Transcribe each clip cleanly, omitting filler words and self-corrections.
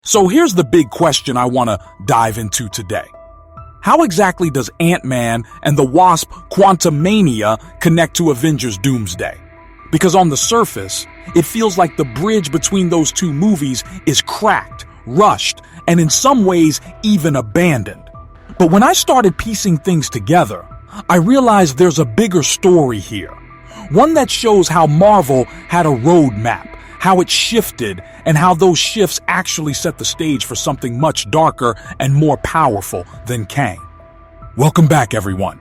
So here's the big question I want to dive into today. How exactly does Ant-Man and the Wasp Quantumania connect to Avengers Doomsday? Because on the surface, it feels like the bridge between those two movies is cracked, rushed, and in some ways even abandoned. But when I started piecing things together, I realized there's a bigger story here. One that shows how Marvel had a roadmap, how it shifted, and how those shifts actually set the stage for something much darker and more powerful than Kang. Welcome back, everyone.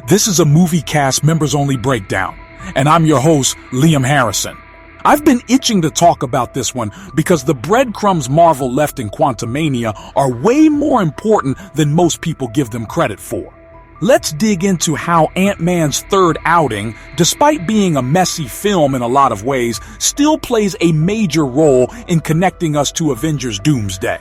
This is a movie cast members-only breakdown, and I'm your host, Liam Harrison. I've been itching to talk about this one because the breadcrumbs Marvel left in Quantumania are way more important than most people give them credit for. Let's dig into how Ant-Man's third outing, despite being a messy film in a lot of ways, still plays a major role in connecting us to Avengers Doomsday.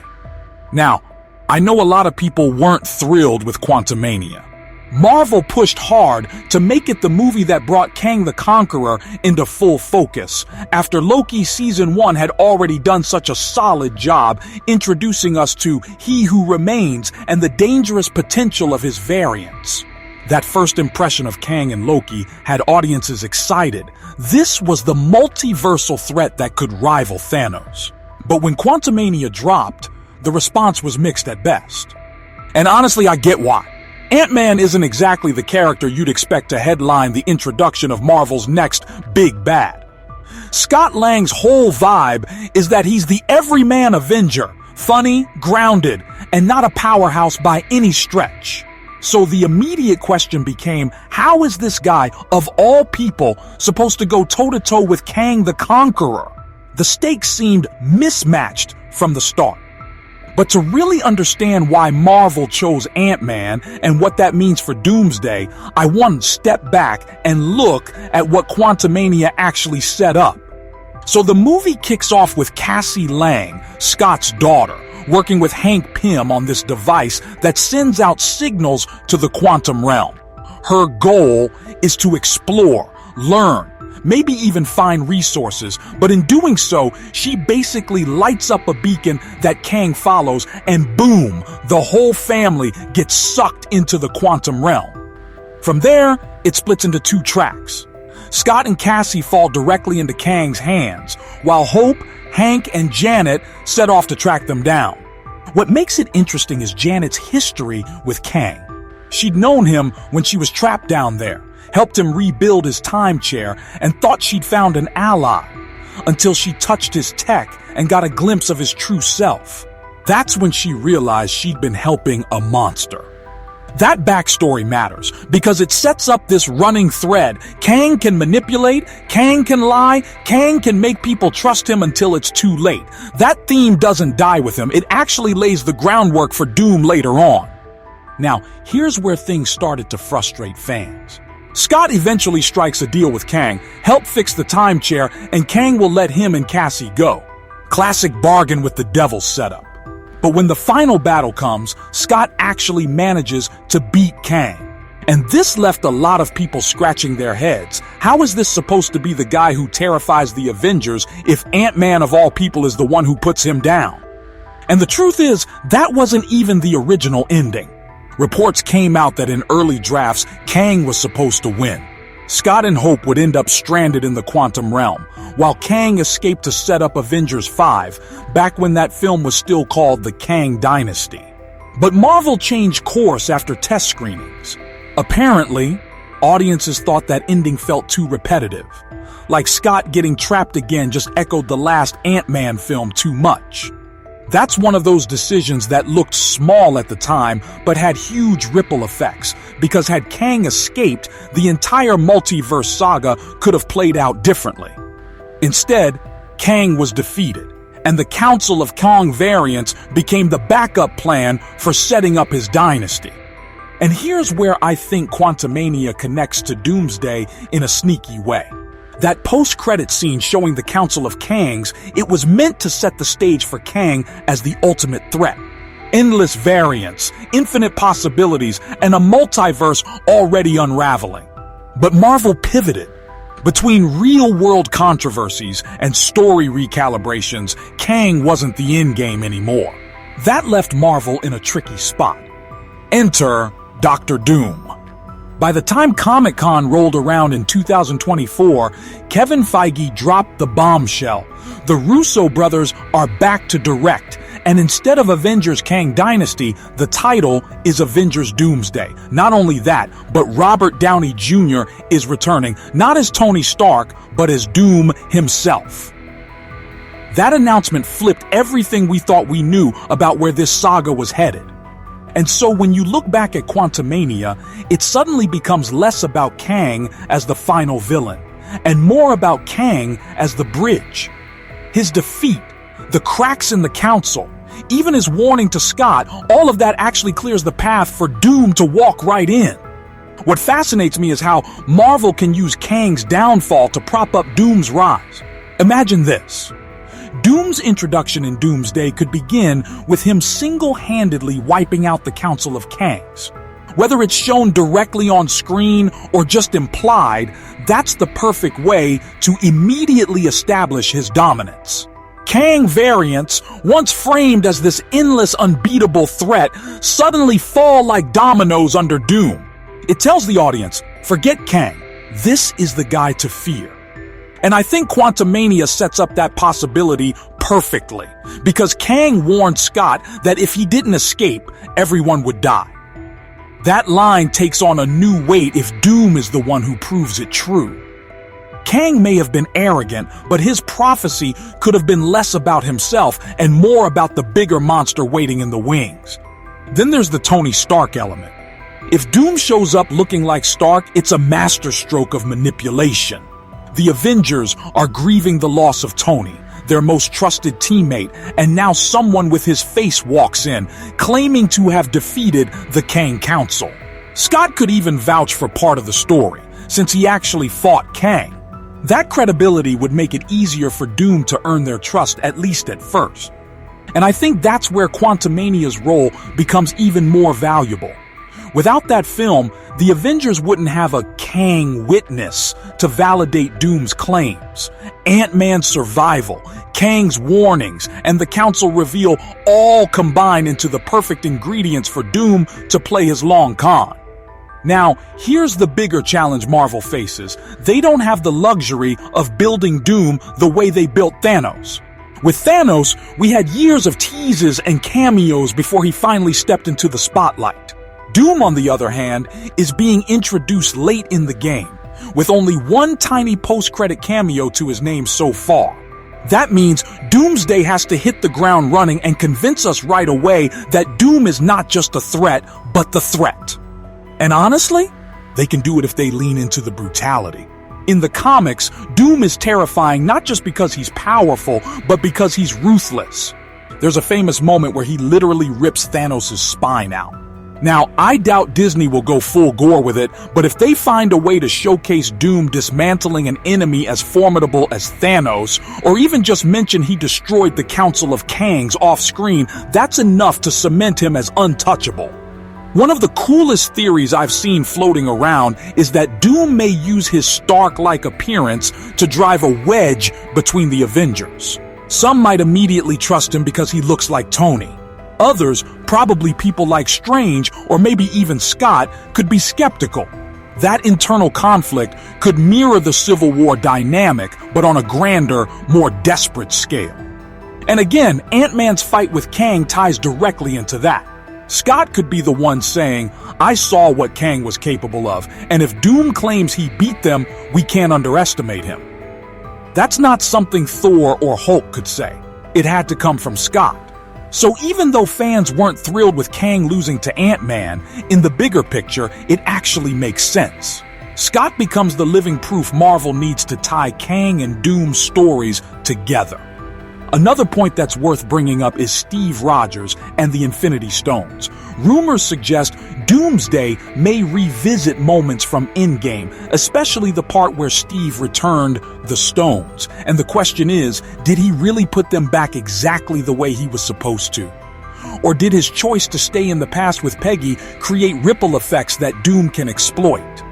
Now, I know a lot of people weren't thrilled with Quantumania. Marvel pushed hard to make it the movie that brought Kang the Conqueror into full focus, after Loki Season 1 had already done such a solid job introducing us to He Who Remains and the dangerous potential of his variants. That first impression of Kang and Loki had audiences excited. This was the multiversal threat that could rival Thanos. But when Quantumania dropped, the response was mixed at best. And honestly, I get why. Ant-Man isn't exactly the character you'd expect to headline the introduction of Marvel's next big bad. Scott Lang's whole vibe is that he's the everyman Avenger, funny, grounded, and not a powerhouse by any stretch. So the immediate question became, how is this guy, of all people, supposed to go toe-to-toe with Kang the Conqueror? The stakes seemed mismatched from the start. But to really understand why Marvel chose Ant-Man and what that means for Doomsday, I want to step back and look at what Quantumania actually set up. So the movie kicks off with Cassie Lang, Scott's daughter, working with Hank Pym on this device that sends out signals to the quantum realm. Her goal is to explore, learn, maybe even find resources, but in doing so, she basically lights up a beacon that Kang follows, and boom, the whole family gets sucked into the quantum realm. From there, it splits into two tracks. Scott and Cassie fall directly into Kang's hands, while Hope, Hank, and Janet set off to track them down. What makes it interesting is Janet's history with Kang. She'd known him when she was trapped down there, helped him rebuild his time chair, and thought she'd found an ally, until she touched his tech and got a glimpse of his true self. That's when she realized she'd been helping a monster. That backstory matters because it sets up this running thread. Kang can manipulate, Kang can lie, Kang can make people trust him until it's too late. That theme doesn't die with him. It actually lays the groundwork for Doom later on. Now, here's where things started to frustrate fans. Scott eventually strikes a deal with Kang, help fix the time chair, and Kang will let him and Cassie go. Classic bargain with the devil setup. But when the final battle comes, Scott actually manages to beat Kang. And this left a lot of people scratching their heads. How is this supposed to be the guy who terrifies the Avengers if Ant-Man of all people is the one who puts him down? And the truth is, that wasn't even the original ending. Reports came out that in early drafts, Kang was supposed to win. Scott and Hope would end up stranded in the quantum realm, while Kang escaped to set up Avengers 5, back when that film was still called the Kang Dynasty. But Marvel changed course after test screenings. Apparently, audiences thought that ending felt too repetitive. Like Scott getting trapped again just echoed the last Ant-Man film too much. That's one of those decisions that looked small at the time, but had huge ripple effects, because had Kang escaped, the entire multiverse saga could have played out differently. Instead, Kang was defeated, and the Council of Kang variants became the backup plan for setting up his dynasty. And here's where I think Quantumania connects to Doomsday in a sneaky way. That post-credit scene showing the Council of Kangs, it was meant to set the stage for Kang as the ultimate threat. Endless variants, infinite possibilities, and a multiverse already unraveling. But Marvel pivoted. Between real-world controversies and story recalibrations, Kang wasn't the endgame anymore. That left Marvel in a tricky spot. Enter Dr. Doom. By the time Comic-Con rolled around in 2024, Kevin Feige dropped the bombshell. The Russo brothers are back to direct, and instead of Avengers Kang Dynasty, the title is Avengers Doomsday. Not only that, but Robert Downey Jr. is returning, not as Tony Stark, but as Doom himself. That announcement flipped everything we thought we knew about where this saga was headed. And so when you look back at Quantumania, it suddenly becomes less about Kang as the final villain, and more about Kang as the bridge. His defeat, the cracks in the council, even his warning to Scott, all of that actually clears the path for Doom to walk right in. What fascinates me is how Marvel can use Kang's downfall to prop up Doom's rise. Imagine this. Doom's introduction in Doomsday could begin with him single-handedly wiping out the Council of Kangs. Whether it's shown directly on screen or just implied, that's the perfect way to immediately establish his dominance. Kang variants, once framed as this endless, unbeatable threat, suddenly fall like dominoes under Doom. It tells the audience, forget Kang, this is the guy to fear. And I think Quantumania sets up that possibility perfectly, because Kang warned Scott that if he didn't escape, everyone would die. That line takes on a new weight if Doom is the one who proves it true. Kang may have been arrogant, but his prophecy could have been less about himself and more about the bigger monster waiting in the wings. Then there's the Tony Stark element. If Doom shows up looking like Stark, it's a masterstroke of manipulation. The Avengers are grieving the loss of Tony, their most trusted teammate, and now someone with his face walks in, claiming to have defeated the Kang Council. Scott could even vouch for part of the story, since he actually fought Kang. That credibility would make it easier for Doom to earn their trust, at least at first. And I think that's where Quantumania's role becomes even more valuable. Without that film, the Avengers wouldn't have a Kang witness to validate Doom's claims. Ant-Man's survival, Kang's warnings, and the Council reveal all combine into the perfect ingredients for Doom to play his long con. Now, here's the bigger challenge Marvel faces. They don't have the luxury of building Doom the way they built Thanos. With Thanos, we had years of teases and cameos before he finally stepped into the spotlight. Doom, on the other hand, is being introduced late in the game, with only one tiny post-credit cameo to his name so far. That means Doomsday has to hit the ground running and convince us right away that Doom is not just a threat, but the threat. And honestly, they can do it if they lean into the brutality. In the comics, Doom is terrifying not just because he's powerful, but because he's ruthless. There's a famous moment where he literally rips Thanos' spine out. Now, I doubt Disney will go full gore with it, but if they find a way to showcase Doom dismantling an enemy as formidable as Thanos, or even just mention he destroyed the Council of Kangs off-screen, that's enough to cement him as untouchable. One of the coolest theories I've seen floating around is that Doom may use his Stark-like appearance to drive a wedge between the Avengers. Some might immediately trust him because he looks like Tony. Others, probably people like Strange or maybe even Scott, could be skeptical. That internal conflict could mirror the Civil War dynamic, but on a grander, more desperate scale. And again, Ant-Man's fight with Kang ties directly into that. Scott could be the one saying, I saw what Kang was capable of, and if Doom claims he beat them, we can't underestimate him. That's not something Thor or Hulk could say. It had to come from Scott. So even though fans weren't thrilled with Kang losing to Ant-Man, in the bigger picture, it actually makes sense. Scott becomes the living proof Marvel needs to tie Kang and Doom's stories together. Another point that's worth bringing up is Steve Rogers and the Infinity Stones. Rumors suggest Doomsday may revisit moments from Endgame, especially the part where Steve returned the stones. And the question is, did he really put them back exactly the way he was supposed to? Or did his choice to stay in the past with Peggy create ripple effects that Doom can exploit?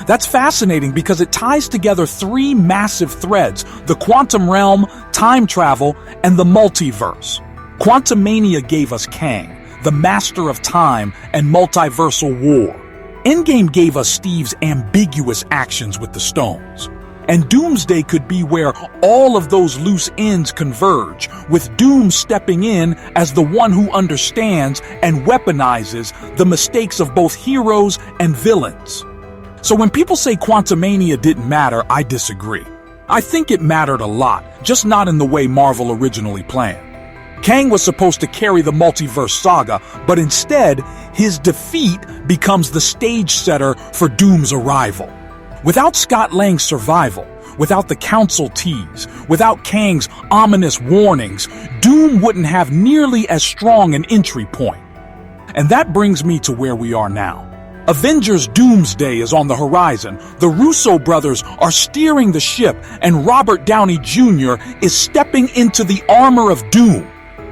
That's fascinating because it ties together three massive threads: the quantum realm, time travel, and the multiverse. Quantumania gave us Kang, the master of time and multiversal war. Endgame gave us Steve's ambiguous actions with the stones. And Doomsday could be where all of those loose ends converge, with Doom stepping in as the one who understands and weaponizes the mistakes of both heroes and villains. So when people say Quantumania didn't matter, I disagree. I think it mattered a lot, just not in the way Marvel originally planned. Kang was supposed to carry the multiverse saga, but instead, his defeat becomes the stage setter for Doom's arrival. Without Scott Lang's survival, without the council tease, without Kang's ominous warnings, Doom wouldn't have nearly as strong an entry point. And that brings me to where we are now. Avengers Doomsday is on the horizon. The Russo brothers are steering the ship, and Robert Downey Jr. is stepping into the armor of Doom.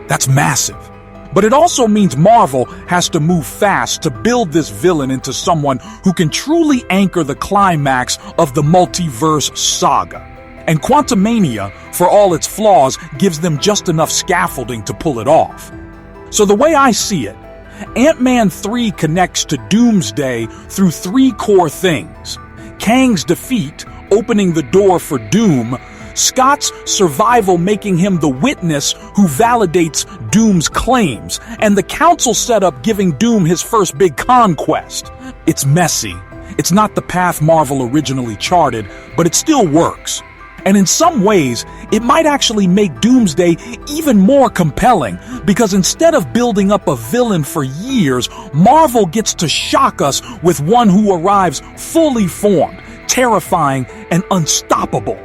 That's massive. But it also means Marvel has to move fast to build this villain into someone who can truly anchor the climax of the multiverse saga. And Quantumania, for all its flaws, gives them just enough scaffolding to pull it off. So the way I see it, Ant-Man 3 connects to Doomsday through three core things: Kang's defeat, opening the door for Doom; Scott's survival, making him the witness who validates Doom's claims; and the council setup, giving Doom his first big conquest. It's messy. It's not the path Marvel originally charted, but it still works. And in some ways, it might actually make Doomsday even more compelling, because instead of building up a villain for years, Marvel gets to shock us with one who arrives fully formed, terrifying, and unstoppable.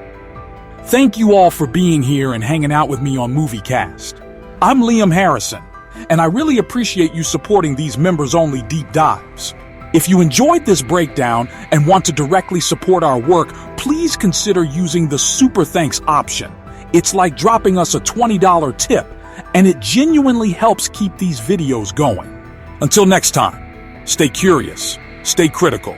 Thank you all for being here and hanging out with me on MovieCast. I'm Liam Harrison, and I really appreciate you supporting these members-only deep dives. If you enjoyed this breakdown and want to directly support our work, please consider using the Super Thanks option. It's like dropping us a $20 tip, and it genuinely helps keep these videos going. Until next time, stay curious, stay critical,